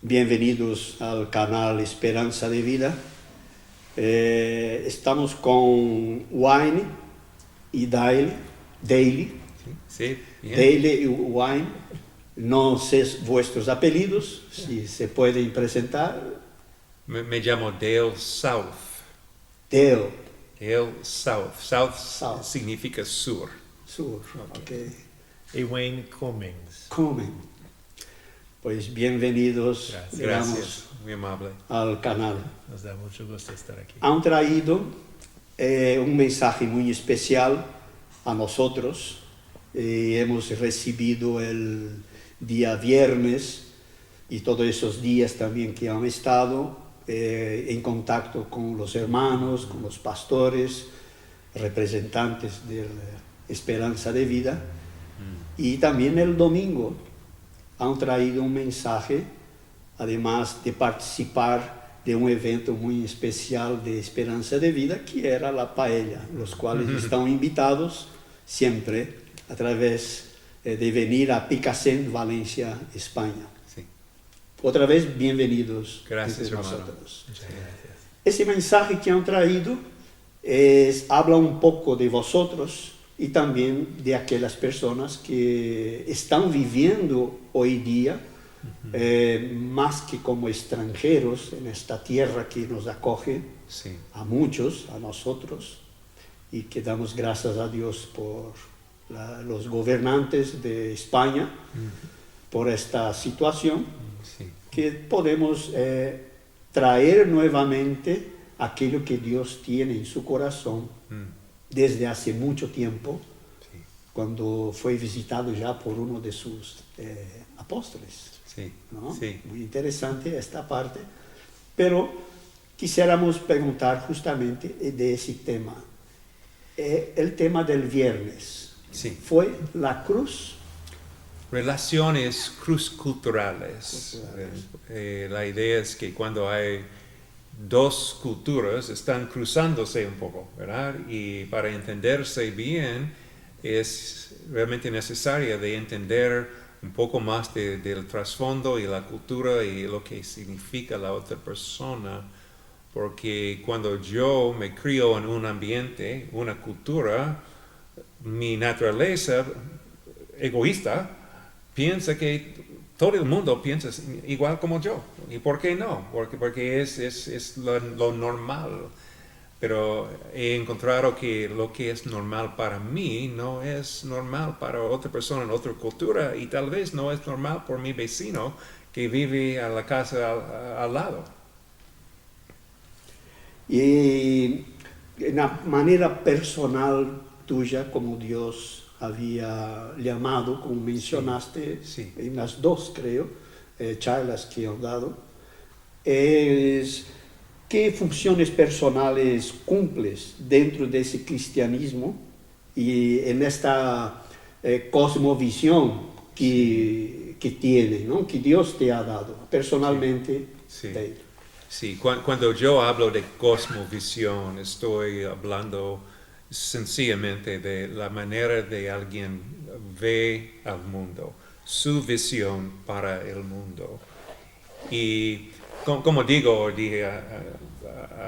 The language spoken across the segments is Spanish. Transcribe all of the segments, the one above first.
Bienvenidos al canal Esperanza de Vida. Estamos con Wine y Daily. Sí, bien. Daily y Wine. No sé vuestros apellidos, si se pueden presentar. Me llamo Dale South. Dale. Dale South. South South. significa sur. Sur. Okay. Y Wayne Cummings. Comen. Pues bienvenidos, Gracias, muy amable. al canal. Nos da mucho gusto estar aquí. Han traído un mensaje muy especial a nosotros. Hemos recibido el día viernes y todos esos días también que han estado en contacto con los hermanos, con los pastores, representantes de la Esperanza de Vida. Y también el domingo han traído un mensaje, además de participar de un evento muy especial de Esperanza de Vida, que era la paella, los cuales están invitados siempre a través de venir a Picassent, Valencia, España. Sí. Otra vez, bienvenidos. Gracias, entre hermano. nosotros. Muchas gracias. Ese mensaje que han traído habla un poco de vosotros y también de aquellas personas que están viviendo hoy día, más que como extranjeros en esta tierra que nos acoge Sí. a muchos, a nosotros, y que damos gracias a Dios por los gobernantes de España, por esta situación, Sí. que podemos traer nuevamente aquello que Dios tiene en su corazón desde hace mucho tiempo, Sí. cuando fue visitado ya por uno de sus apóstoles. Sí. ¿No? Sí. Muy interesante esta parte, pero quisiéramos preguntar justamente de ese tema. El tema del viernes Sí. fue la cruz. Relaciones cruzculturales. La idea es que cuando hay dos culturas están cruzándose un poco, ¿verdad? Y para entenderse bien es realmente necesario de entender un poco más del trasfondo y la cultura y lo que significa la otra persona, porque cuando yo me crío en un ambiente, una cultura, mi naturaleza egoísta piensa que todo el mundo piensa igual como yo. ¿Y por qué no? Porque es lo normal. Pero he encontrado que lo que es normal para mí no es normal para otra persona en otra cultura y tal vez no es normal por mi vecino que vive a la casa al lado. Y en la manera personal tuya, como Dios había llamado, como mencionaste, Sí. en las dos, creo, charlas que han dado, es qué funciones personales cumples dentro de ese cristianismo y en esta cosmovisión que tiene, ¿no? Que Dios te ha dado personalmente. Sí. De él. Sí, cuando yo hablo de cosmovisión, estoy hablando sencillamente de la manera de alguien ve al mundo, su visión para el mundo. Y como dije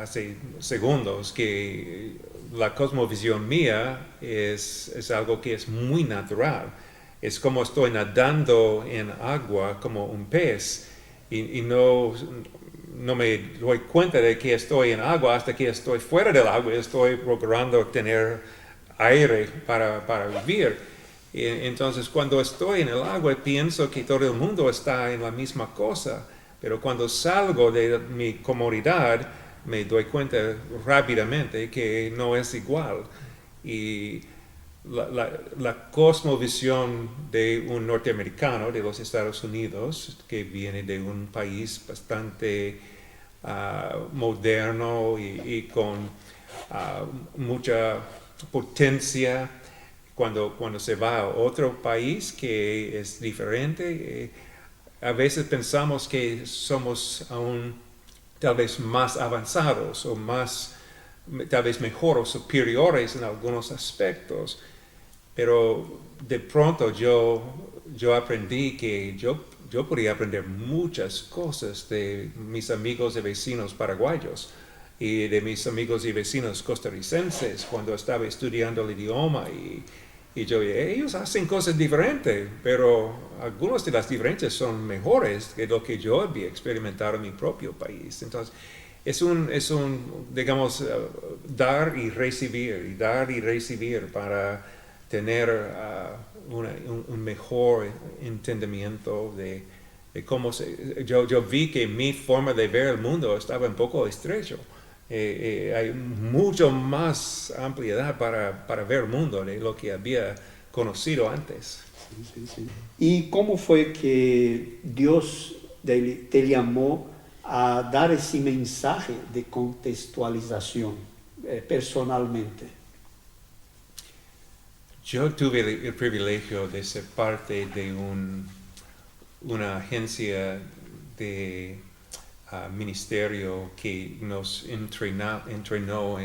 hace segundos, que la cosmovisión mía es algo que es muy natural. Es como estoy nadando en agua como un pez y no me doy cuenta de que estoy en agua hasta que estoy fuera del agua y estoy procurando tener aire para vivir. Entonces, cuando estoy en el agua, pienso que todo el mundo está en la misma cosa, pero cuando salgo de mi comodidad, me doy cuenta rápidamente que no es igual. Y la cosmovisión de un norteamericano de los Estados Unidos, que viene de un país bastante moderno y con mucha potencia, cuando se va a otro país que es diferente, a veces pensamos que somos aún tal vez más avanzados o tal vez mejor o superiores en algunos aspectos, pero de pronto yo aprendí que yo yo podía aprender muchas cosas de mis amigos y vecinos paraguayos y de mis amigos y vecinos costarricenses cuando estaba estudiando el idioma y yo, ellos hacen cosas diferentes, pero algunas de las diferencias son mejores que lo que yo había experimentado en mi propio país. Entonces, es un digamos, dar y recibir para tener un mejor entendimiento de cómo yo vi que mi forma de ver el mundo estaba un poco estrecho. Hay mucho más ampliedad para ver el mundo de lo que había conocido antes. Sí, sí. ¿Y cómo fue que Dios te llamó a dar ese mensaje de contextualización personalmente? Yo tuve el privilegio de ser parte de una agencia de ministerio que nos entrenó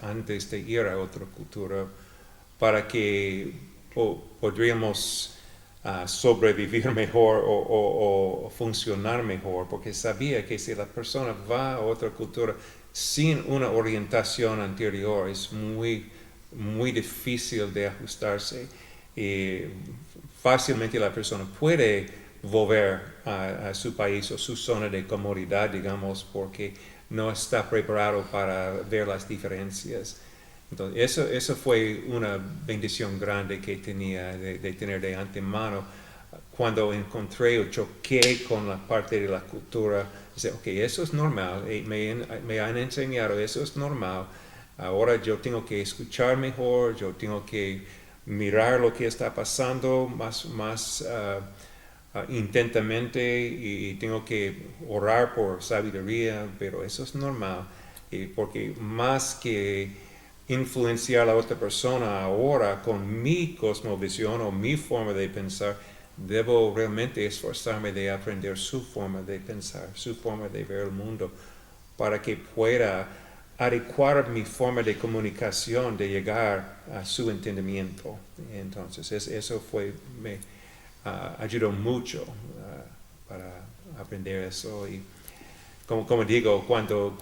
antes de ir a otra cultura para que podríamos sobrevivir mejor o funcionar mejor, porque sabía que si la persona va a otra cultura sin una orientación anterior es muy difícil de ajustarse y fácilmente la persona puede volver a su país o su zona de comodidad, digamos, porque no está preparado para ver las diferencias. Entonces, eso fue una bendición grande que tenía de tener de antemano. Cuando encontré o choqué con la parte de la cultura, dice, ok, eso es normal, me han enseñado, eso es normal. Ahora yo tengo que escuchar mejor, yo tengo que mirar lo que está pasando más intensamente y tengo que orar por sabiduría, pero eso es normal, porque más que influenciar a la otra persona ahora con mi cosmovisión o mi forma de pensar, debo realmente esforzarme de aprender su forma de pensar, su forma de ver el mundo, para que pueda adecuar mi forma de comunicación, de llegar a su entendimiento. Entonces, eso me ayudó mucho para aprender eso. Y como digo, cuando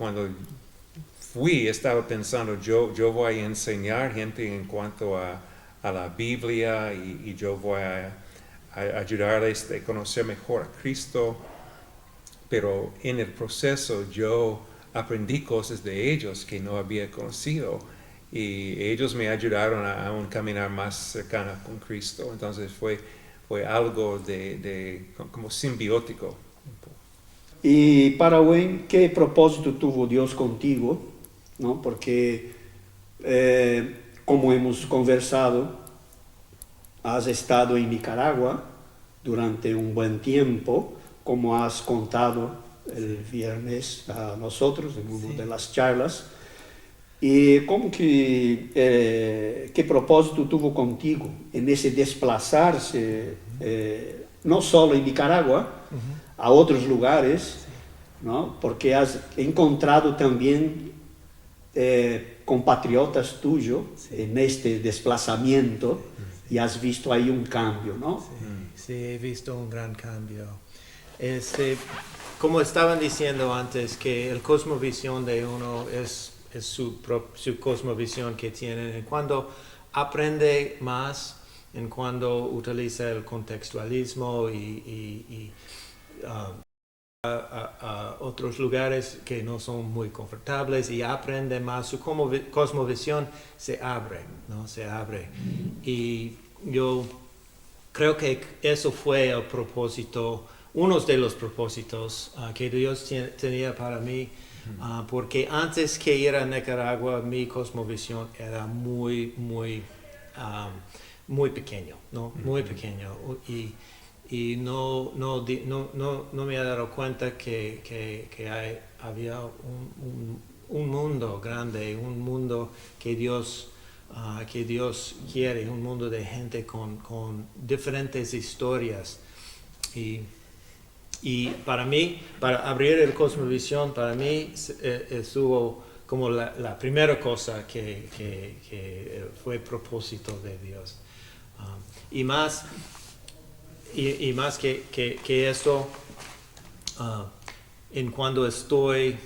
estaba pensando, yo voy a enseñar gente en cuanto a la Biblia y yo voy a ayudarles a conocer mejor a Cristo, pero en el proceso yo aprendí cosas de ellos que no había conocido y ellos me ayudaron a un caminar más cercano con Cristo. Entonces fue algo como simbiótico. Y para Wayne, ¿qué propósito tuvo Dios contigo? ¿No? Porque, como hemos conversado, has estado en Nicaragua durante un buen tiempo, como has contado el viernes a nosotros en una de las charlas. ¿Y cómo qué propósito tuvo contigo en ese desplazarse, no solo en Nicaragua, a otros lugares, ¿no? Porque has encontrado también compatriotas tuyos en este desplazamiento y has visto ahí un cambio, ¿no? Sí, he visto un gran cambio. Como estaban diciendo antes, que el cosmovisión de uno es su cosmovisión que tiene. En cuando aprende más, en cuando utiliza el contextualismo y a otros lugares que no son muy confortables y aprende más, su cosmovisión se abre, ¿no? Se abre. Y yo creo que eso fue el propósito, uno de los propósitos que Dios tenía para mí, porque antes que ir a Nicaragua, mi cosmovisión era muy pequeño, ¿no? Muy pequeño. Y no me he dado cuenta que había un mundo grande, un mundo que Dios quiere, un mundo de gente con diferentes historias. Y para mí, para abrir el cosmovisión, para mí estuvo como la primera cosa que fue propósito de Dios. Y más, y más que eso, en cuando estoy,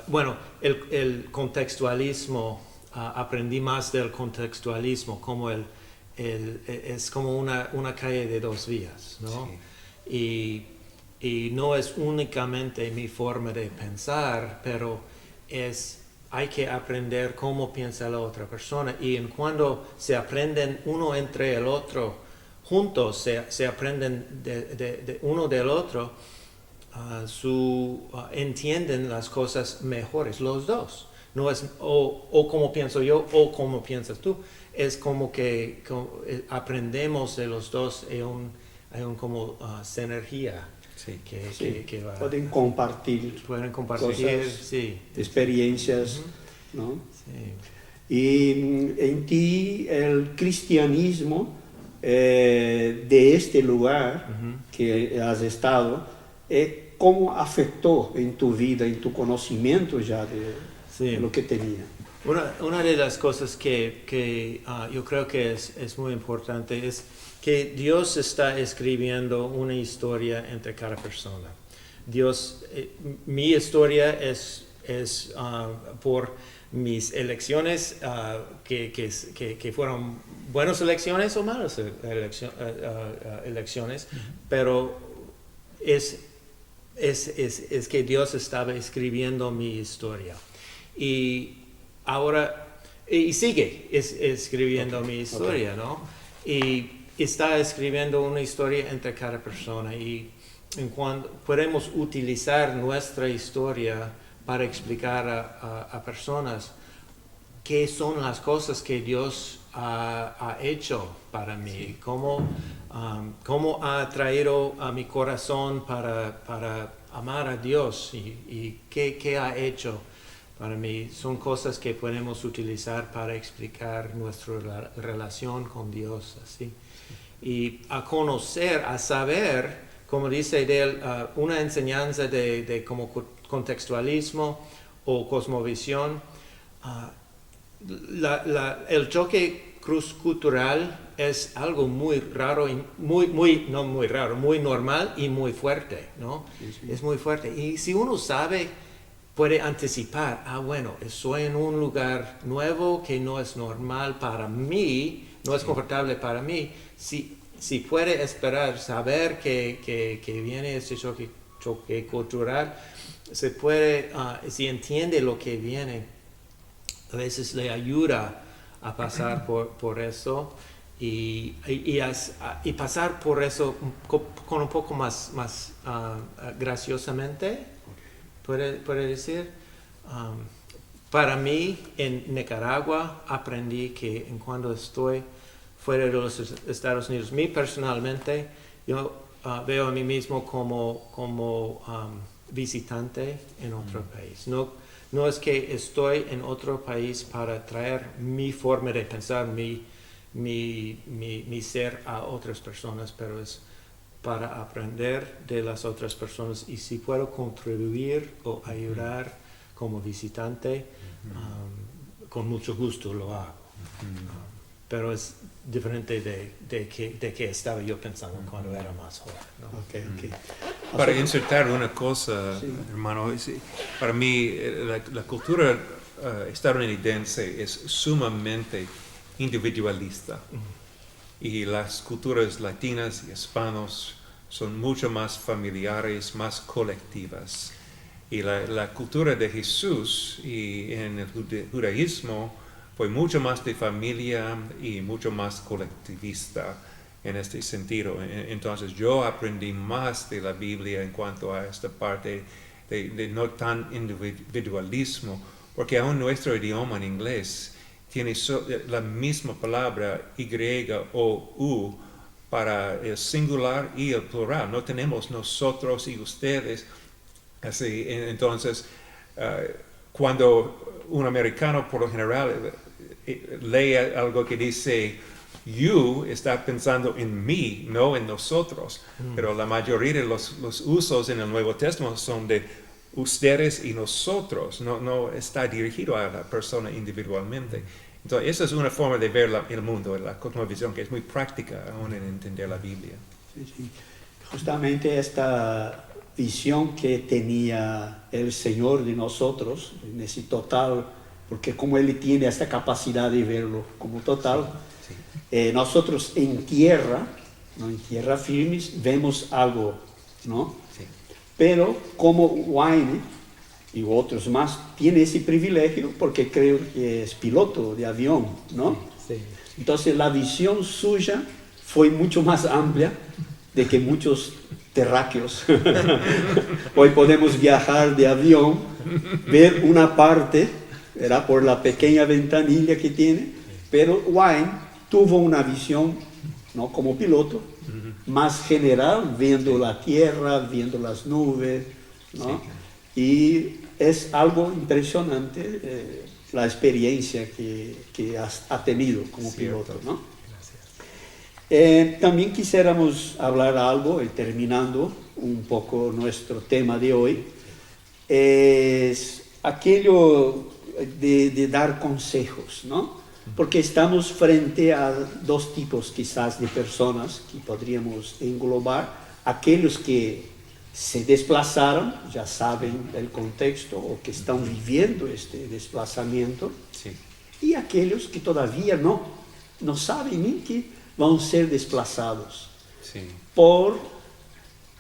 bueno, el contextualismo, aprendí más del contextualismo, como es como una calle de dos vías, ¿no? Sí. Y no es únicamente mi forma de pensar, pero hay que aprender cómo piensa la otra persona. Y en cuando se aprenden uno entre el otro, juntos se aprenden de uno del otro, entienden las cosas mejores, los dos. No es o como pienso yo o como piensas tú. Es como que aprendemos de los dos, hay un como sinergia. Sí. Que va, pueden compartir compartir, cosas, sí. experiencias, ¿no? Sí. Y en ti el cristianismo de este lugar que has estado, ¿cómo afectó en tu vida, en tu conocimiento ya de lo que tenía? Una de las cosas que yo creo que es muy importante es que Dios está escribiendo una historia entre cada persona. Dios, mi historia es por mis elecciones, que fueron buenas elecciones o malas elecciones, pero es que Dios estaba escribiendo mi historia. Y ahora, y sigue escribiendo mi historia, ¿no? Y está escribiendo una historia entre cada persona, y en cuando podemos utilizar nuestra historia para explicar a personas qué son las cosas que Dios ha hecho para mí, cómo ha traído a mi corazón para amar a Dios, y qué ha hecho para mí. Son cosas que podemos utilizar para explicar nuestra relación con Dios, así. Y a conocer, a saber, como dice de él, una enseñanza de como contextualismo o cosmovisión. El choque cultural es algo muy raro, y no muy raro, muy normal y muy fuerte, ¿no? Sí. Es muy fuerte. Y si uno sabe, puede anticipar, bueno, estoy en un lugar nuevo que no es normal para mí, no es confortable para mí. Si puede esperar, saber que viene este choque cultural, se puede, si entiende lo que viene, a veces le ayuda a pasar por eso, y pasar por eso con un poco más graciosamente, puede decir. Para mí, en Nicaragua, aprendí que en cuando estoy fuera de los Estados Unidos, personalmente, yo veo a mí mismo como visitante en otro país. No es que estoy en otro país para traer mi forma de pensar, mi ser a otras personas, pero es para aprender de las otras personas, y si puedo contribuir o ayudar como visitante, con mucho gusto lo hago. Pero es diferente de que estaba yo pensando cuando era más joven, ¿no? Okay. Para insertar una cosa, hermano, para mí la cultura estadounidense es sumamente individualista, y las culturas latinas y hispanos son mucho más familiares, más colectivas. Y la cultura de Jesús y en el judaísmo fue mucho más de familia y mucho más colectivista en este sentido. Entonces yo aprendí más de la Biblia en cuanto a esta parte de no tan individualismo, porque aún nuestro idioma en inglés tiene la misma palabra Y o U para el singular y el plural. No tenemos nosotros y ustedes. Así, entonces, cuando un americano por lo general lee algo que dice you, está pensando en mí, no en nosotros. Pero la mayoría de los usos en el Nuevo Testamento son de ustedes y nosotros. No está dirigido a la persona individualmente. Entonces, esa es una forma de ver el mundo, la cosmovisión, que es muy práctica aún en entender la Biblia. Sí. Justamente esta visión que tenía el Señor de nosotros, en ese total, porque como Él tiene esta capacidad de verlo como total, Sí. nosotros en tierra, ¿no? En tierra firmes, vemos algo, ¿no? Sí. Pero como Wayne y otros más tiene ese privilegio porque creo que es piloto de avión, ¿no? Sí. Entonces la visión suya fue mucho más amplia de que muchos terráqueos. Hoy podemos viajar de avión, ver una parte, ¿verdad? Por la pequeña ventanilla que tiene, pero Wayne tuvo una visión, ¿no? Como piloto, más general, viendo la tierra, viendo las nubes, ¿no? Y es algo impresionante la experiencia que ha tenido como piloto, ¿no? También quisiéramos hablar algo, terminando un poco nuestro tema de hoy, es aquello de dar consejos, ¿no? Porque estamos frente a dos tipos quizás de personas que podríamos englobar, aquellos que se desplazaron, ya saben el contexto o que están viviendo este desplazamiento, Sí. y aquellos que todavía no saben ni que van a ser desplazados Sí. por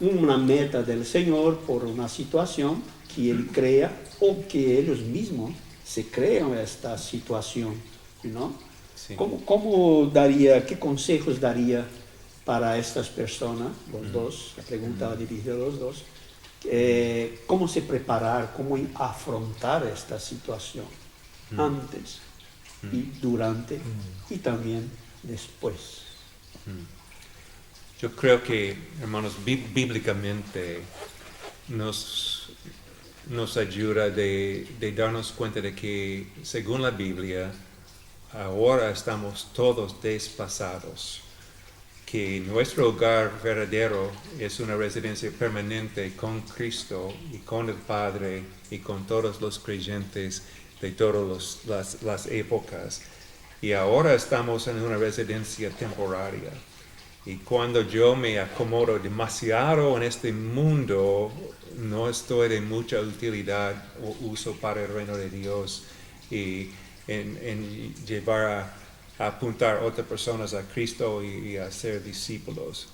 una meta del Señor, por una situación que Él crea o que ellos mismos se crean esta situación, ¿no? Sí. ¿Qué consejos daría para estas personas, los dos? La pregunta va dirigida a los dos. ¿Cómo se preparar, cómo afrontar esta situación antes y durante y también después? Yo creo que, hermanos, bíblicamente nos ayuda de darnos cuenta de que, según la Biblia, ahora estamos todos desplazados, que nuestro hogar verdadero es una residencia permanente con Cristo y con el Padre y con todos los creyentes de todas las épocas. Y ahora estamos en una residencia temporaria. Y cuando yo me acomodo demasiado en este mundo, no estoy de mucha utilidad o uso para el reino de Dios y en llevar a apuntar a otras personas a Cristo y a ser discípulos.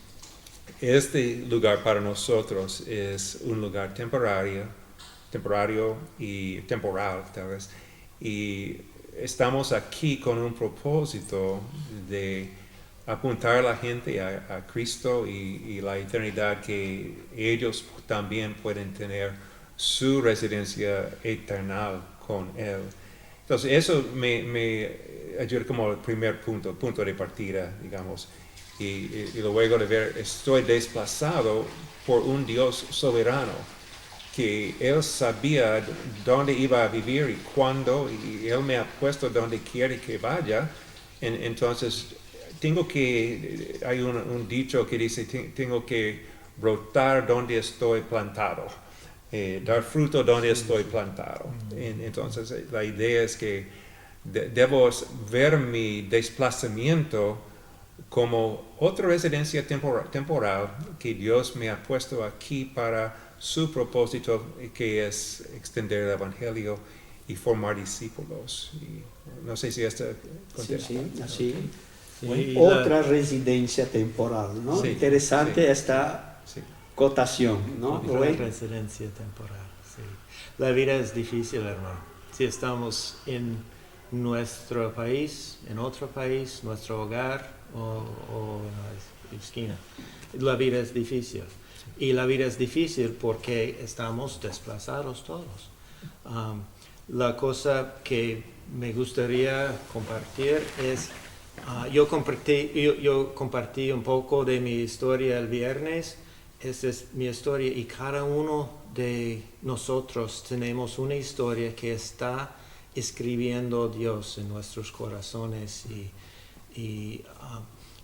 Este lugar para nosotros es un lugar temporario y temporal, tal vez. Y estamos aquí con un propósito de apuntar a la gente a Cristo y la eternidad, que ellos también pueden tener su residencia eterna con Él. Entonces eso me ayuda como el primer punto de partida, digamos. Y luego de ver, estoy desplazado por un Dios soberano, que Él sabía dónde iba a vivir y cuándo, y Él me ha puesto donde quiere que vaya. Entonces, hay un dicho que dice, tengo que brotar donde estoy plantado, dar fruto donde estoy plantado. Entonces, la idea es que debo ver mi desplazamiento como otra residencia temporal que Dios me ha puesto aquí para su propósito, que es extender el Evangelio y formar discípulos. Y no sé si esto contesta. Sí, así. Sí, Otra residencia temporal, ¿no? Sí, Interesante sí. esta Sí. cotación, ¿no? Otra residencia temporal, sí. La vida es difícil, hermano. Si estamos en nuestro país, en otro país, nuestro hogar o en la esquina, la vida es difícil. Y la vida es difícil porque estamos desplazados todos. La cosa que me gustaría compartir es, yo compartí un poco de mi historia el viernes. Esta es mi historia y cada uno de nosotros tenemos una historia que está escribiendo Dios en nuestros corazones y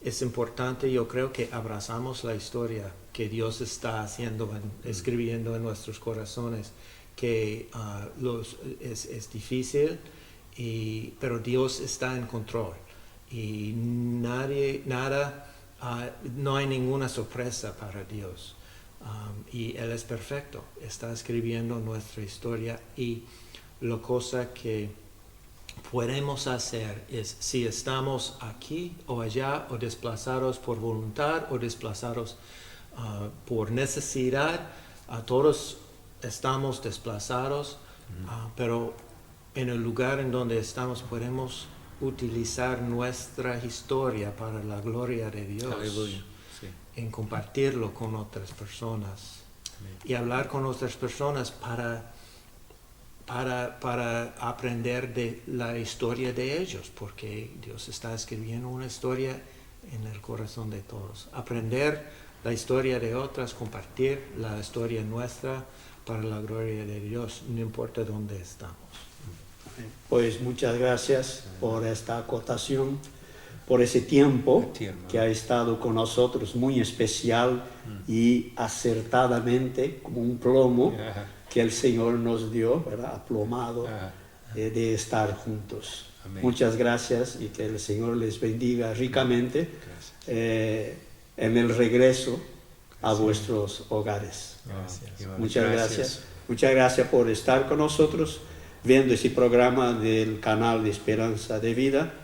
es importante, yo creo, que abrazamos la historia que Dios está haciendo, escribiendo en nuestros corazones, que es difícil, pero Dios está en control y nada no hay ninguna sorpresa para Dios. Y Él es perfecto, está escribiendo nuestra historia, y la cosa que podemos hacer es, si estamos aquí o allá, o desplazados por voluntad o desplazados por necesidad, todos estamos desplazados, pero en el lugar en donde estamos podemos utilizar nuestra historia para la gloria de Dios. Aleluya. Sí. En compartirlo con otras personas. Amén. Y hablar con otras personas para aprender de la historia de ellos, porque Dios está escribiendo una historia en el corazón de todos. Aprender la historia de otras, compartir la historia nuestra para la gloria de Dios, no importa dónde estamos. Pues muchas gracias por esta acotación, por ese tiempo que ha estado con nosotros, muy especial y acertadamente, como un plomo que el Señor nos dio, ¿verdad? Aplomado, de estar juntos. Amén. Muchas gracias, y que el Señor les bendiga ricamente en el regreso a vuestros hogares. Gracias. Muchas gracias. Muchas gracias por estar con nosotros, viendo ese programa del canal de Esperanza de Vida,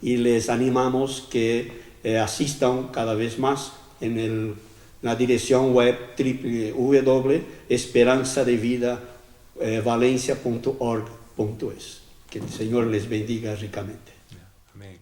y les animamos que asistan cada vez más en la dirección web www.esperanzadevidavalencia.org.es. Que el Señor les bendiga ricamente. Amén.